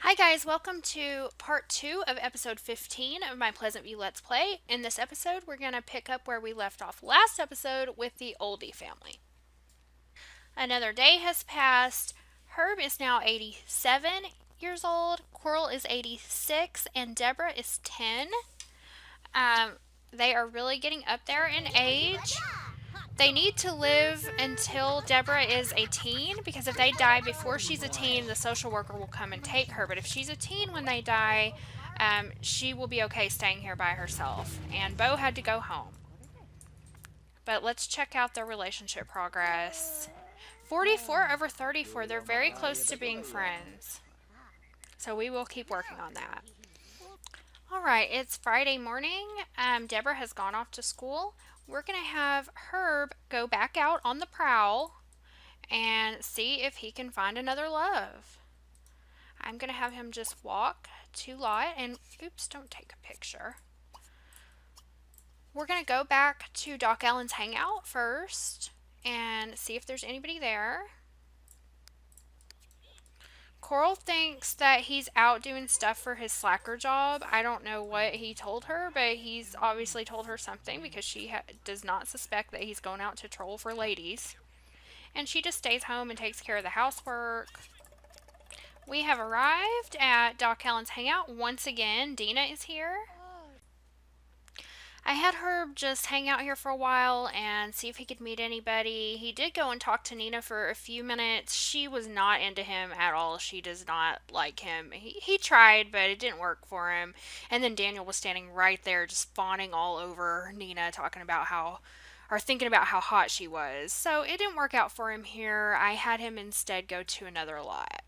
Hi guys, welcome to part 2 of episode 15 of my Pleasantview Let's Play. In this episode, we're going to pick up where we left off last episode with the Oldie family. Another day has passed. Herb is now 87 years old, Coral is 86, and Debra is 10. Um, they are really getting up there in age. They need to live until Debra is a teen, because if they die before she's a teen, the social worker will come and take her. But if she's a teen when they die, she will be okay staying here by herself. And Bo had to go home. But let's check out their relationship progress. 44 over 34. They're very close to being friends. So we will keep working on that. Alright, it's Friday morning. Debra has gone off to school. We're going to have Herb go back out on the prowl and see if he can find another love. I'm going to have him just walk to lot and, oops, don't take a picture. We're going to go back to Doc Allen's hangout first and see if there's anybody there. Coral thinks that he's out doing stuff for his slacker job. I don't know what he told her, but he's obviously told her something because she does not suspect that he's going out to troll for ladies. And she just stays home and takes care of the housework. We have arrived at Doc Allen's hangout. Once again, Dina is here. I had Herb just hang out here for a while and see if he could meet anybody. He did go and talk to Nina for a few minutes. She was not into him at all. She does not like him. He tried, but it didn't work for him. And then Daniel was standing right there just fawning all over Nina, talking about thinking about how hot she was. So it didn't work out for him here. I had him instead go to another lot.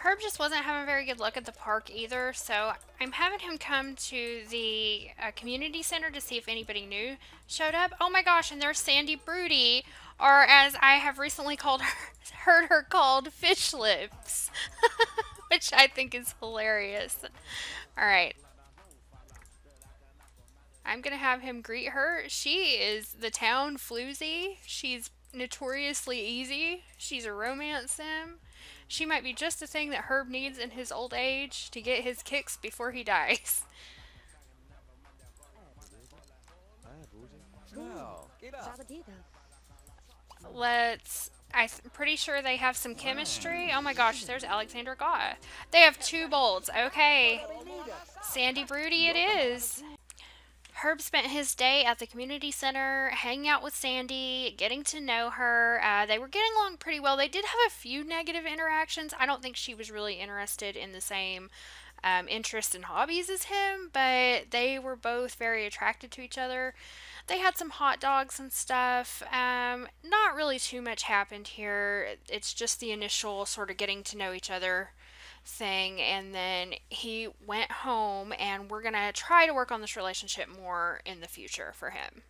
Herb just wasn't having a very good look at the park either, so I'm having him come to the community center to see if anybody new showed up. Oh my gosh, and there's Sandy Broody, or as I have recently heard her called, Fish Lips, which I think is hilarious. Alright, I'm going to have him greet her. She is the town floozy. She's notoriously easy. She's a romance sim. She might be just the thing that Herb needs in his old age to get his kicks before he dies. I'm pretty sure they have some chemistry. Oh my gosh, there's Alexander Goth. They have two bolts. Okay. Sandy Broody it is. Herb spent his day at the community center, hanging out with Sandy, getting to know her. They were getting along pretty well. They did have a few negative interactions. I don't think she was really interested in the same interests and hobbies as him, but they were both very attracted to each other. They had some hot dogs and stuff. Not really too much happened here. It's just the initial sort of getting to know each other thing, and then he went home, and we're gonna try to work on this relationship more in the future for him.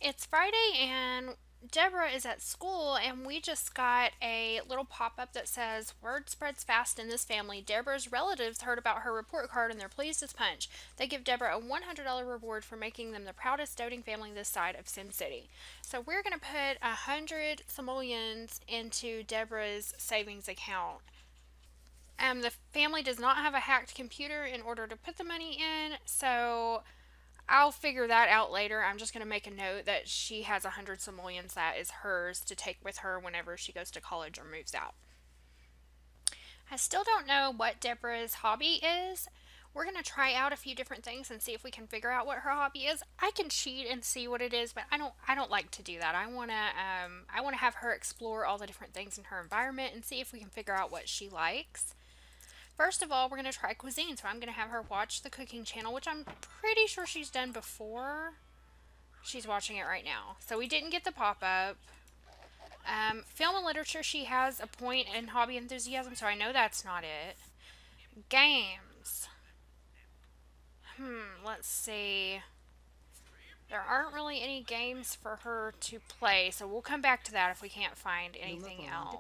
It's Friday and Debra is at school, and we just got a little pop-up that says word spreads fast in this family. Debra's relatives heard about her report card and they're pleased as punch. They give Debra a $100 reward for making them the proudest doting family this side of Sim City. So we're going to put 100 simoleons into Debra's savings account. The family does not have a hacked computer in order to put the money in, so I'll figure that out later. I'm just going to make a note that she has 100 simoleons that is hers to take with her whenever she goes to college or moves out. I still don't know what Debra's hobby is. We're going to try out a few different things and see if we can figure out what her hobby is. I can cheat and see what it is, but I don't like to do that. I want to have her explore all the different things in her environment and see if we can figure out what she likes. First of all, we're going to try cuisine, so I'm going to have her watch the cooking channel, which I'm pretty sure she's done before. She's watching it right now. So we didn't get the pop-up. Film and literature, she has a point in hobby enthusiasm, so I know that's not it. Games. Let's see. There aren't really any games for her to play, so we'll come back to that if we can't find anything else.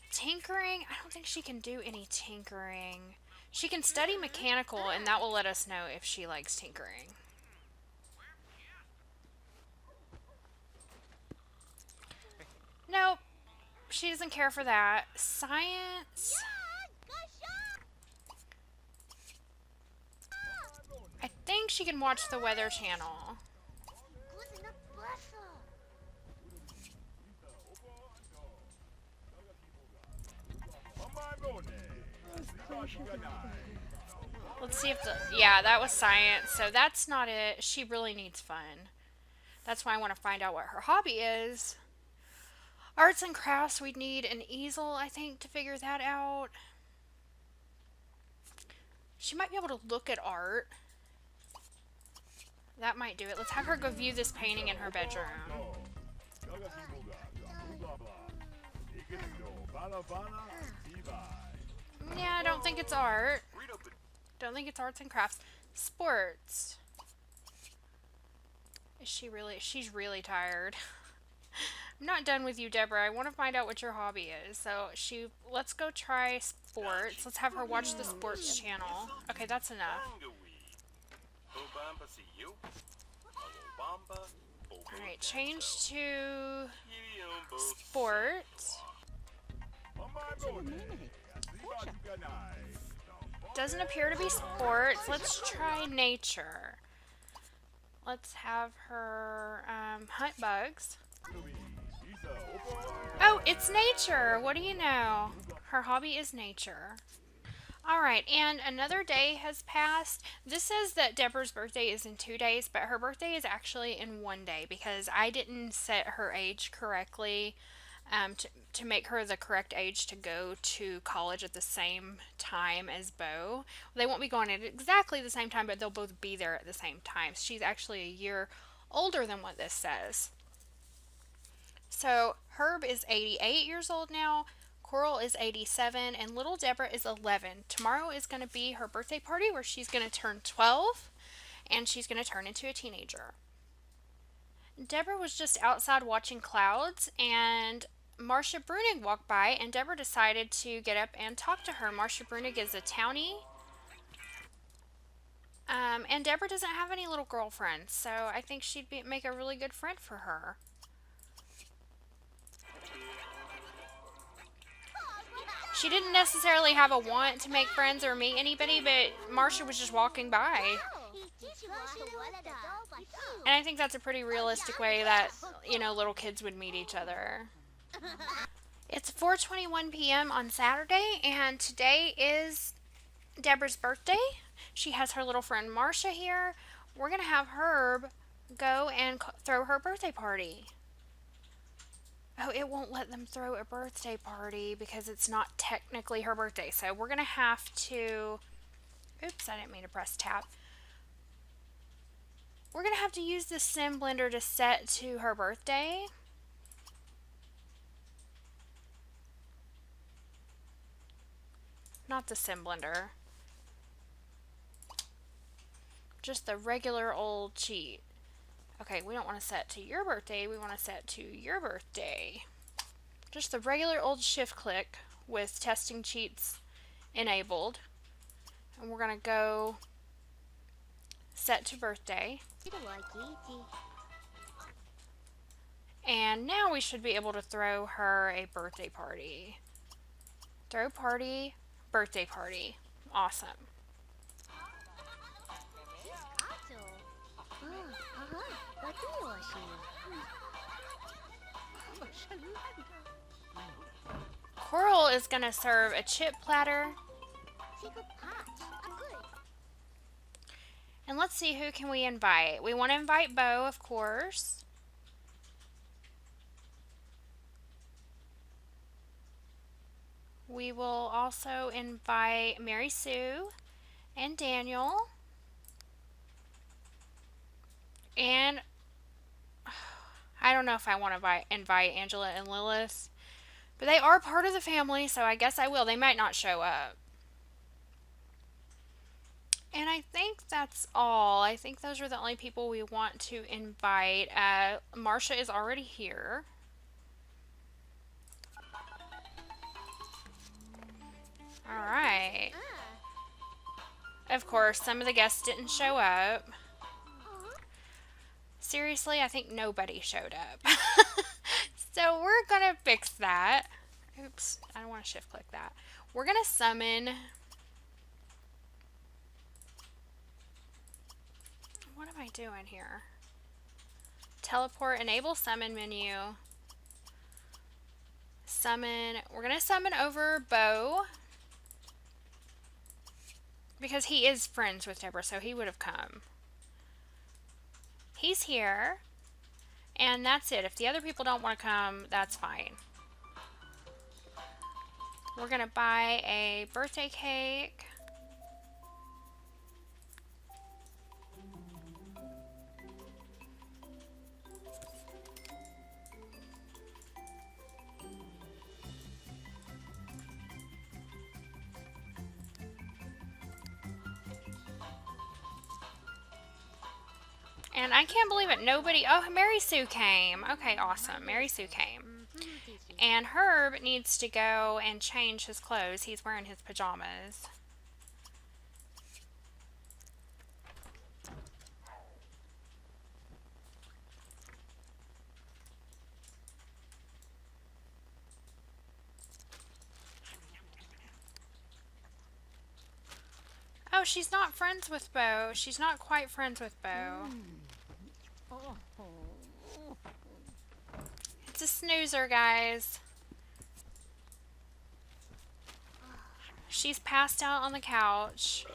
Tinkering? I don't think she can do any tinkering. She can study mechanical, and that will let us know if she likes tinkering. Nope. she doesn't care for that. Science. I think she can watch the Weather Channel. Let's see if the... Yeah, that was science, so that's not it. She really needs fun. That's why I want to find out what her hobby is. Arts and crafts, we'd need an easel, I think, to figure that out. She might be able to look at art. That might do it. Let's have her go view this painting in her bedroom. Yeah, I don't think it's art. Don't think it's arts and crafts. Sports. Is she really? She's really tired. I'm not done with you, Deborah. I want to find out what your hobby is. So let's go try sports. Let's have her watch the sports channel. Okay, that's enough. Alright, change to sports. Doesn't appear to be sports. Let's try nature. Let's have her hunt bugs. Oh, it's nature. What do you know? Her hobby is nature. Alright, and another day has passed. This says that Deborah's birthday is in 2 days, but her birthday is actually in 1 day because I didn't set her age correctly to make her the correct age to go to college at the same time as Bo. They won't be going at exactly the same time, but they'll both be there at the same time. She's actually a year older than what this says. So Herb is 88 years old now, Coral is 87, and little Debra is 11. Tomorrow is going to be her birthday party where she's going to turn 12 and she's going to turn into a teenager. Debra was just outside watching clouds and Marcia Brunig walked by and Debra decided to get up and talk to her. Marcia Brunig is a townie. And Debra doesn't have any little girlfriends, so I think she'd make a really good friend for her. She didn't necessarily have a want to make friends or meet anybody, but Marcia was just walking by. And I think that's a pretty realistic way that, little kids would meet each other. It's 4:21 p.m. on Saturday, and today is Deborah's birthday. She has her little friend Marcia here. We're going to have Herb go and throw her birthday party. Oh, it won't let them throw a birthday party because it's not technically her birthday. So we're going to have to... Oops, I didn't mean to press tab. We're going to have to use the sim blender to set to her birthday. Not the sim blender. Just the regular old cheat. Okay, we don't want to set to your birthday. We want to set to your birthday. Just the regular old shift click with testing cheats enabled. And we're going to go set to birthday. And now we should be able to throw her a birthday party. Throw party, birthday party. Awesome. Coral is going to serve a chip platter. And let's see, who can we invite? We want to invite Bo, of course. We will also invite Mary Sue and Daniel. And I don't know if I want to invite Angela and Lilith. But they are part of the family, so I guess I will. They might not show up. And I think that's all. I think those are the only people we want to invite. Marcia is already here. Alright. Of course, some of the guests didn't show up. Seriously, I think nobody showed up. So we're gonna fix that. Oops, I don't want to shift click that. We're going to summon. What am I doing here? Teleport, enable summon menu. Summon. We're going to summon over Bo. Because he is friends with Debra, so he would have come. He's here. And that's it. If the other people don't want to come, that's fine. We're going to buy a birthday cake. And I can't believe it. Nobody. Oh, Mary Sue came. Okay, awesome. Mary Sue came. And Herb needs to go and change his clothes. He's wearing his pajamas. Oh, she's not friends with Bo. She's not quite friends with Bo. It's a snoozer, guys. She's passed out on the couch.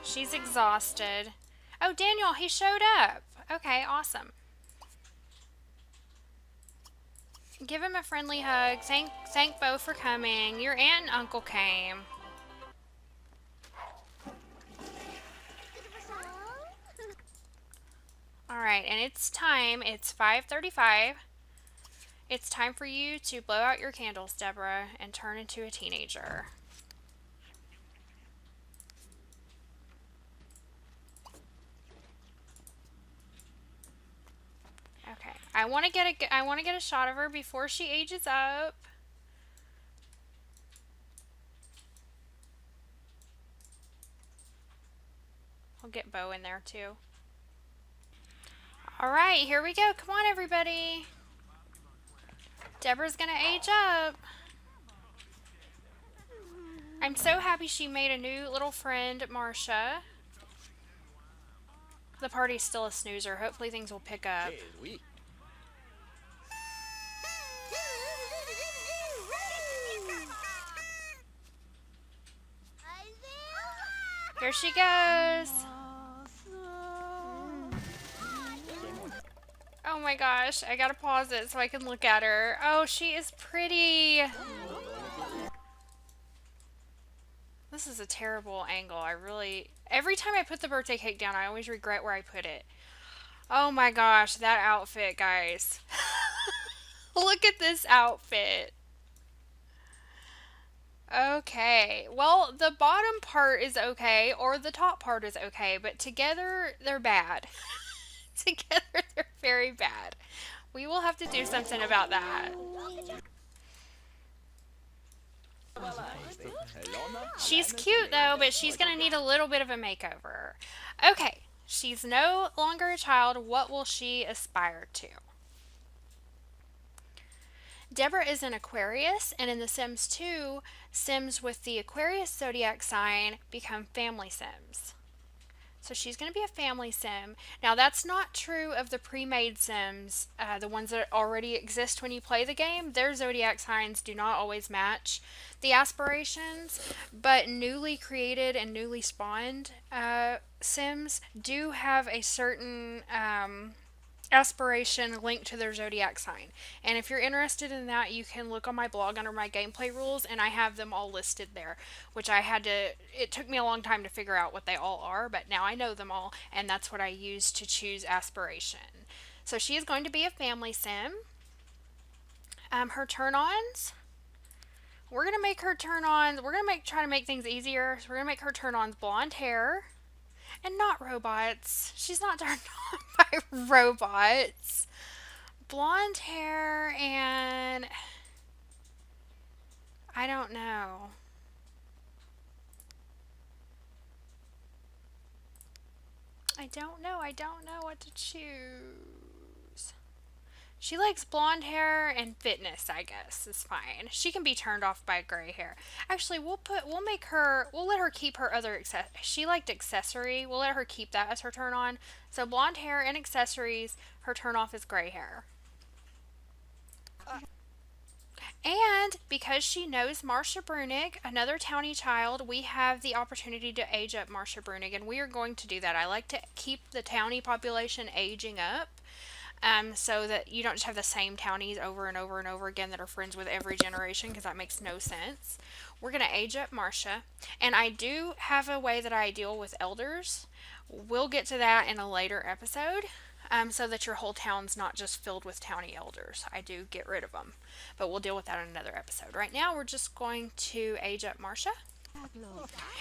She's exhausted. Oh, Daniel, he showed up. Okay, awesome. Give him a friendly hug. Thank Bo for coming. Your aunt and uncle came. Alright, and it's time. It's 5:35. It's time for you to blow out your candles, Debra, and turn into a teenager. Okay. I want to get a shot of her before she ages up. I'll get Bo in there too. All right, here we go. Come on, everybody. Debra's gonna age up. I'm so happy she made a new little friend, Marcia. The party's still a snoozer. Hopefully things will pick up. Here she goes. Oh my gosh, I gotta pause it so I can look at her. Oh, she is pretty. This is a terrible angle. Every time I put the birthday cake down, I always regret where I put it. Oh my gosh, that outfit, guys. Look at this outfit. Okay, well, the bottom part is okay, or the top part is okay, but together, they're bad. Together, they're very bad. We will have to do something about that. She's cute, though, but she's going to need a little bit of a makeover. Okay, she's no longer a child. What will she aspire to? Debra is an Aquarius, and in The Sims 2, Sims with the Aquarius zodiac sign become family Sims. So she's going to be a family Sim. Now, that's not true of the pre-made Sims, the ones that already exist when you play the game. Their zodiac signs do not always match the aspirations, but newly created and newly spawned Sims do have a certain aspiration linked to their zodiac sign. And if you're interested in that, you can look on my blog under my gameplay rules, and I have them all listed there, which it took me a long time to figure out what they all are, but now I know them all, and that's what I use to choose aspiration. So she is going to be a family Sim. Her turn-ons, we're going to make her turn-ons, try to make things easier, so we're going to make her turn-ons blonde hair, and not robots. She's not turned on by robots. Blonde hair and I don't know. I don't know what to choose. She likes blonde hair and fitness, I guess, is fine. She can be turned off by gray hair. Actually, we'll let her keep her other she liked accessory. We'll let her keep that as her turn on. So blonde hair and accessories, her turn off is gray hair. And because she knows Marcia Brunig, another townie child, we have the opportunity to age up Marcia Brunig, and we are going to do that. I like to keep the townie population aging up, so that you don't just have the same townies over and over and over again that are friends with every generation, because that makes no sense. We're going to age up Marcia, and I do have a way that I deal with elders. We'll get to that in a later episode. So that your whole town's not just filled with townie elders. I do get rid of them, but we'll deal with that in another episode. Right now, we're just going to age up Marcia.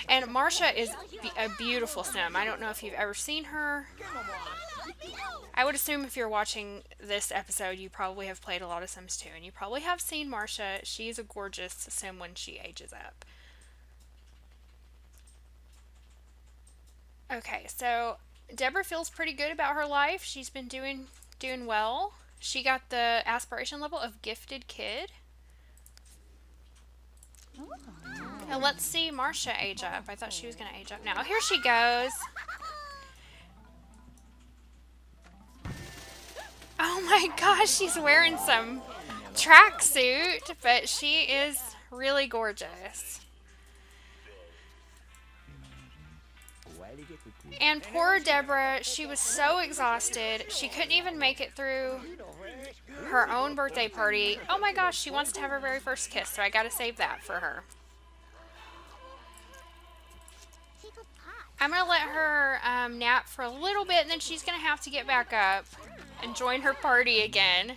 And Marcia is a beautiful sim. I don't know if you've ever seen her. I would assume if you're watching this episode, you probably have played a lot of Sims 2, and you probably have seen Marcia. She's a gorgeous sim when she ages up. Okay, so Debra feels pretty good about her life. She's been doing well. She got the aspiration level of gifted kid. Now let's see Marcia age up. I thought she was going to age up now. Here she goes. Oh my gosh, she's wearing some tracksuit, but she is really gorgeous. And poor Debra, she was so exhausted. She couldn't even make it through her own birthday party. Oh my gosh, she wants to have her very first kiss, so I gotta save that for her. I'm gonna let her nap for a little bit, and then she's gonna have to get back up and join her party again.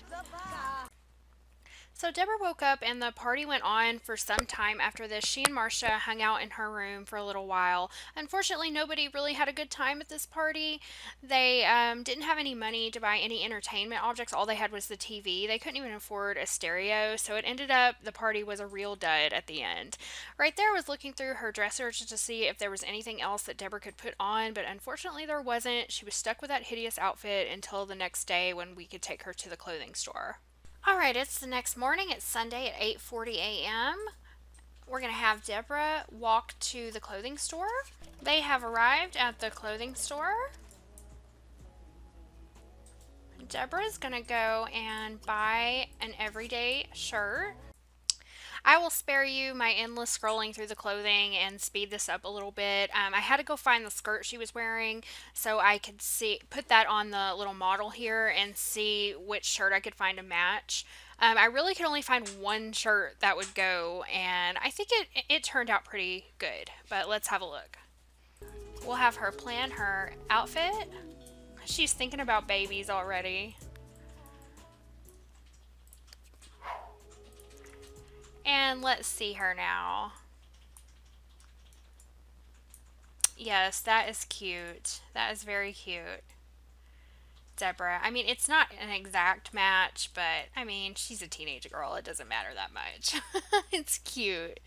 So Debra woke up and the party went on for some time after this. She and Marcia hung out in her room for a little while. Unfortunately, nobody really had a good time at this party. They didn't have any money to buy any entertainment objects. All they had was the TV. They couldn't even afford a stereo, so it ended up the party was a real dud at the end. Right there, I was looking through her dresser just to see if there was anything else that Debra could put on, but unfortunately there wasn't. She was stuck with that hideous outfit until the next day when we could take her to the clothing store. Alright, it's the next morning. It's Sunday at 8:40 a.m. We're going to have Debra walk to the clothing store. They have arrived at the clothing store. Debra's going to go and buy an everyday shirt. I will spare you my endless scrolling through the clothing and speed this up a little bit. I had to go find the skirt she was wearing so I could put that on the little model here and see which shirt I could find to match. I really could only find one shirt that would go, and I think it turned out pretty good, but let's have a look. We'll have her plan her outfit. She's thinking about babies already. And let's see her now. Yes, that is cute. That is very cute. Debra. I mean, it's not an exact match, but I mean, she's a teenage girl. It doesn't matter that much. It's cute.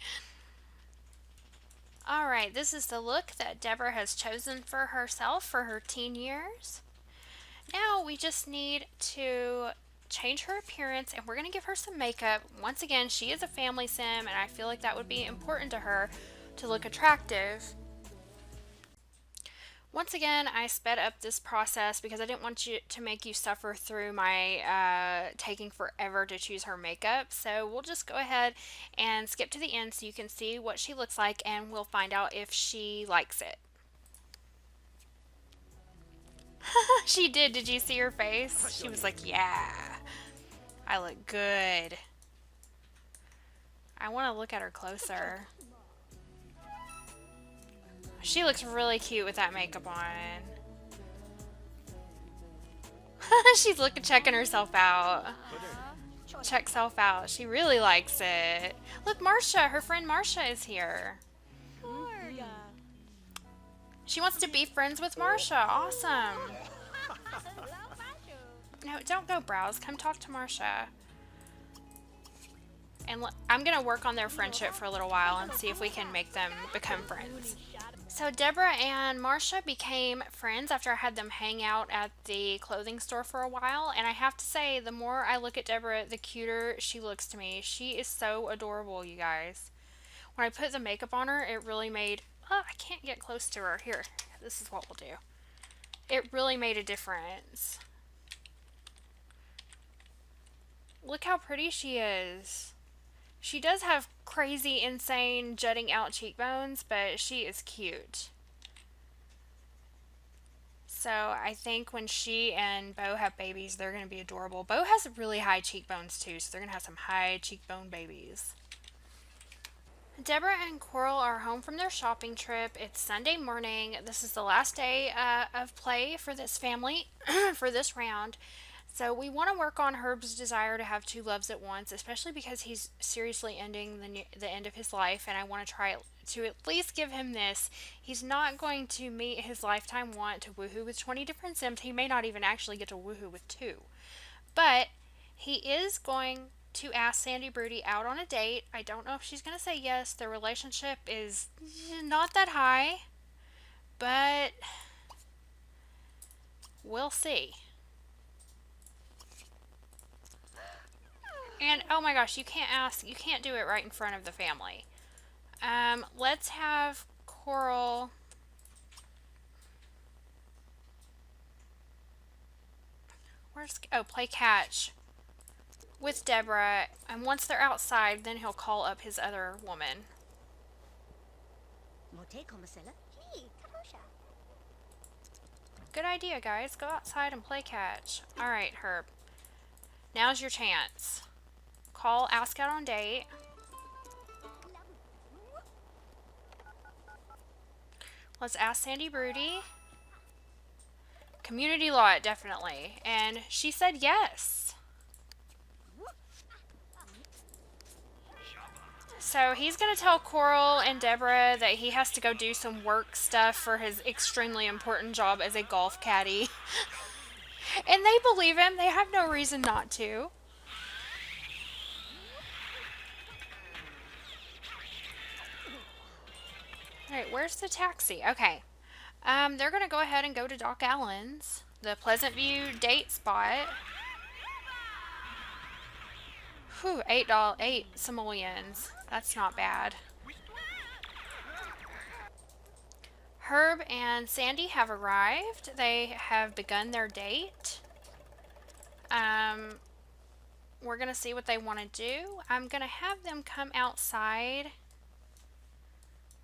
Alright, this is the look that Debra has chosen for herself for her teen years. Now we just need to change her appearance, and we're going to give her some makeup. Once again, she is a family sim, and I feel like that would be important to her to look attractive. Once again, I sped up this process because I didn't want to make you suffer through my taking forever to choose her makeup. So we'll just go ahead and skip to the end so you can see what she looks like, and we'll find out if she likes it. She did. Did you see her face? She was like, yeah, I look good. I want to look at her closer. She looks really cute with that makeup on. She's checking herself out. Check self out. She really likes it. Look, Marcia, her friend Marcia is here. She wants to be friends with Marcia. Awesome. No, don't go browse. Come talk to Marcia. And I'm going to work on their friendship for a little while and see if we can make them become friends. So Deborah and Marcia became friends after I had them hang out at the clothing store for a while, and I have to say, the more I look at Deborah, the cuter she looks to me. She is so adorable, you guys. When I put the makeup on her, it really made... Oh, I can't get close to her. Here, this is what we'll do. It really made a difference. Look how pretty she is. She does have crazy, insane, jutting out cheekbones, but she is cute. So I think when she and Bo have babies, they're going to be adorable. Bo has really high cheekbones too, so they're going to have some high cheekbone babies. Deborah and Coral are home from their shopping trip. It's Sunday morning. This is the last day of play for this family for this round. So we want to work on Herb's desire to have two loves at once, especially because he's seriously ending the end of his life, and I want to try to at least give him this. He's not going to meet his lifetime want to woohoo with 20 different Sims. He may not even actually get to woohoo with two. But he is going to ask Sandy Broody out on a date. I don't know if she's going to say yes. Their relationship is not that high, but we'll see. And oh my gosh, you can't do it right in front of the family. Let's have Coral. Play catch with Deborah, and once they're outside, then he'll call up his other woman. Good idea, guys. Go outside and play catch. Alright, Herb. Now's your chance. Ask out on date. Let's ask Sandy Broody. Community lot, definitely. And she said yes. So he's going to tell Coral and Deborah that he has to go do some work stuff for his extremely important job as a golf caddy. And they believe him. They have no reason not to. Alright, where's the taxi? Okay. They're going to go ahead and go to Doc Allen's, the Pleasantview date spot. Whew, $8 simoleons. That's not bad. Herb and Sandy have arrived. They have begun their date. We're going to see what they want to do. I'm going to have them come outside.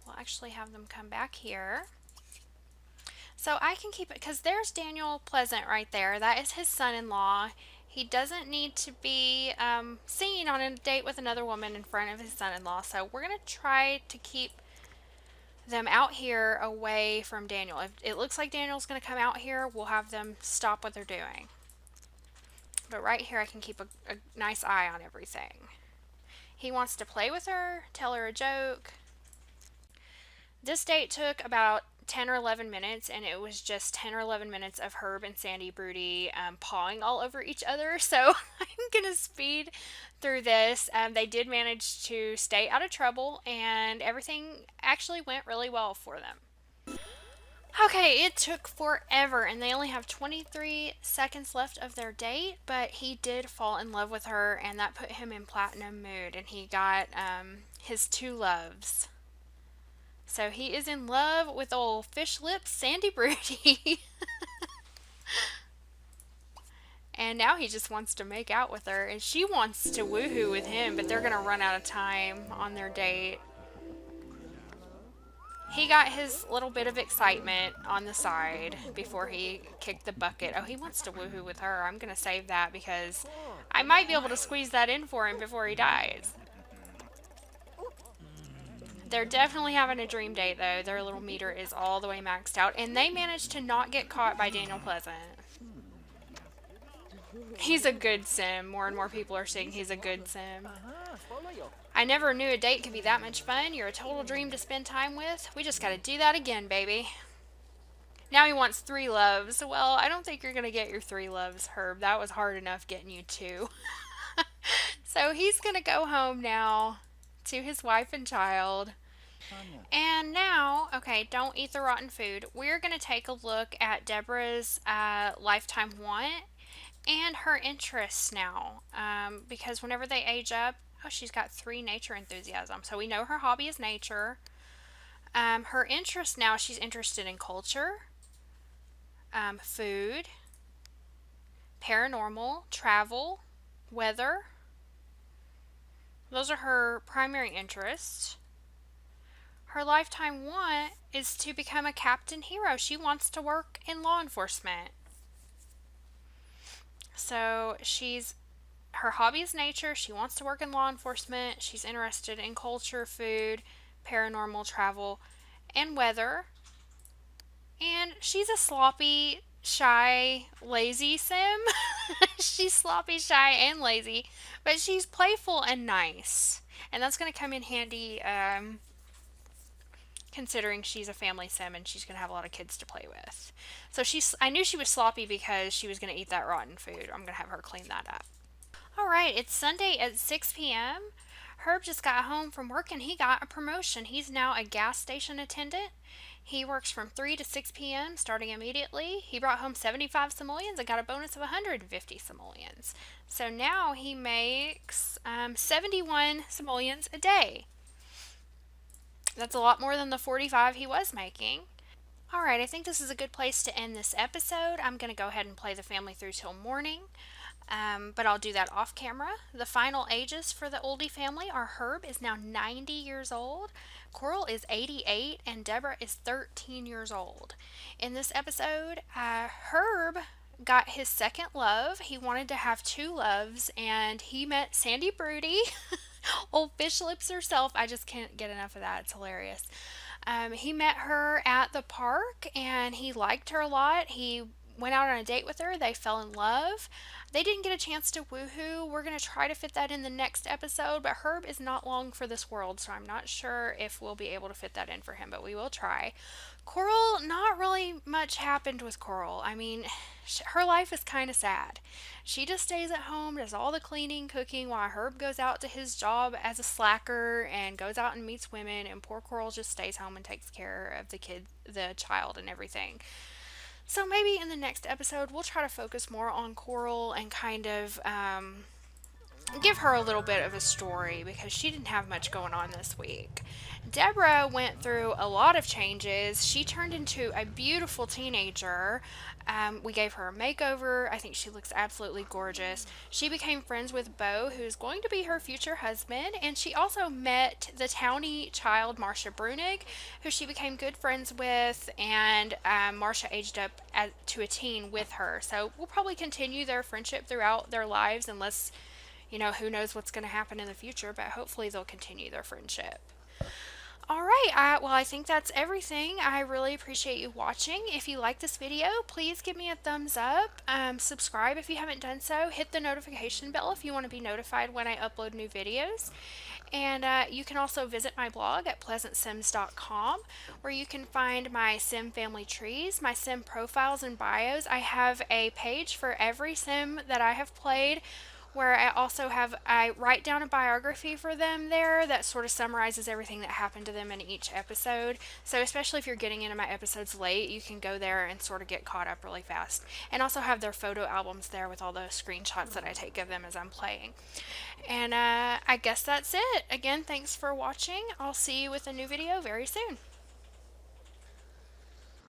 We'll actually have them come back here. So I can keep it, because there's Daniel Pleasant right there. That is his son-in-law. He doesn't need to be seen on a date with another woman in front of his son-in-law. So we're going to try to keep them out here away from Daniel. If it looks like Daniel's going to come out here, we'll have them stop what they're doing. But right here I can keep a nice eye on everything. He wants to play with her, tell her a joke. This date took about 10 or 11 minutes, and it was just 10 or 11 minutes of Herb and Sandy Broody pawing all over each other. So I'm going to speed through this. They did manage to stay out of trouble, and everything actually went really well for them. Okay, it took forever, and they only have 23 seconds left of their date, but he did fall in love with her, and that put him in platinum mood, and he got his two loves. So he is in love with old fish lips Sandy Broody. And now he just wants to make out with her, and she wants to woohoo with him, but they're going to run out of time on their date. He got his little bit of excitement on the side before he kicked the bucket. Oh, he wants to woohoo with her. I'm going to save that because I might be able to squeeze that in for him before he dies. They're definitely having a dream date, though. Their little meter is all the way maxed out, and they managed to not get caught by Daniel Pleasant. He's a good sim. More and more people are saying he's a good sim. I never knew a date could be that much fun. You're a total dream to spend time with. We just gotta do that again, baby. Now he wants 3 loves. Well, I don't think you're gonna get your 3 loves, Herb. That was hard enough getting you 2. So he's gonna go home now to his wife and child. And now, okay, don't eat the rotten food. We're going to take a look at Deborah's lifetime want and her interests now. Because whenever they age up, oh, she's got 3 nature enthusiasm. So we know her hobby is nature. Her interest now, she's interested in culture, food, paranormal, travel, weather. Those are her primary interests. Her lifetime want is to become a captain hero. She wants to work in law enforcement. So her hobby is nature. She wants to work in law enforcement. She's interested in culture, food, paranormal, travel, and weather. And she's a sloppy, shy, lazy sim. She's sloppy, shy, and lazy, but she's playful and nice. And that's going to come in handy considering she's a family sim and she's going to have a lot of kids to play with. So I knew she was sloppy because she was going to eat that rotten food. I'm going to have her clean that up. All right, it's Sunday at 6 p.m. Herb just got home from work and he got a promotion. He's now a gas station attendant. He works from 3 to 6 p.m. starting immediately. He brought home 75 simoleons and got a bonus of 150 simoleons. So now he makes 71 simoleons a day. That's a lot more than the 45 he was making. Alright, I think this is a good place to end this episode. I'm going to go ahead and play the family through till morning. But I'll do that off camera. The final ages for the Oldie family are Herb is now 90 years old, Coral is 88, and Debra is 13 years old. In this episode, Herb got his second love. He wanted to have two loves, and he met Sandy Broody, old fish lips herself. I just can't get enough of that. It's hilarious. He met her at the park and he liked her a lot. He went out on a date with her. They fell in love. They didn't get a chance to woohoo. We're going to try to fit that in the next episode, but Herb is not long for this world, so I'm not sure if we'll be able to fit that in for him, but we will try. Coral, not really much happened with Coral. I mean, her life is kind of sad. She just stays at home, does all the cleaning, cooking, while Herb goes out to his job as a slacker and goes out and meets women, and poor Coral just stays home and takes care of the child, and everything. So maybe in the next episode, we'll try to focus more on Coral and kind of give her a little bit of a story because she didn't have much going on this week. Debra went through a lot of changes. She turned into a beautiful teenager. We gave her a makeover. I think she looks absolutely gorgeous. She became friends with Beau, who's going to be her future husband, and she also met the townie child, Marcia Brunig, who she became good friends with, and Marcia aged up to a teen with her. So we'll probably continue their friendship throughout their lives unless, who knows what's going to happen in the future, but hopefully they'll continue their friendship. All right, well, I think that's everything. I really appreciate you watching. If you like this video, please give me a thumbs up. Subscribe if you haven't done so. Hit the notification bell if you want to be notified when I upload new videos. And you can also visit my blog at PleasantSims.com, where you can find my sim family trees, my sim profiles and bios. I have a page for every sim that I have played, where I write down a biography for them there that sort of summarizes everything that happened to them in each episode. So especially if you're getting into my episodes late, you can go there and sort of get caught up really fast. And also have their photo albums there with all the screenshots that I take of them as I'm playing. And I guess that's it. Again, thanks for watching. I'll see you with a new video very soon.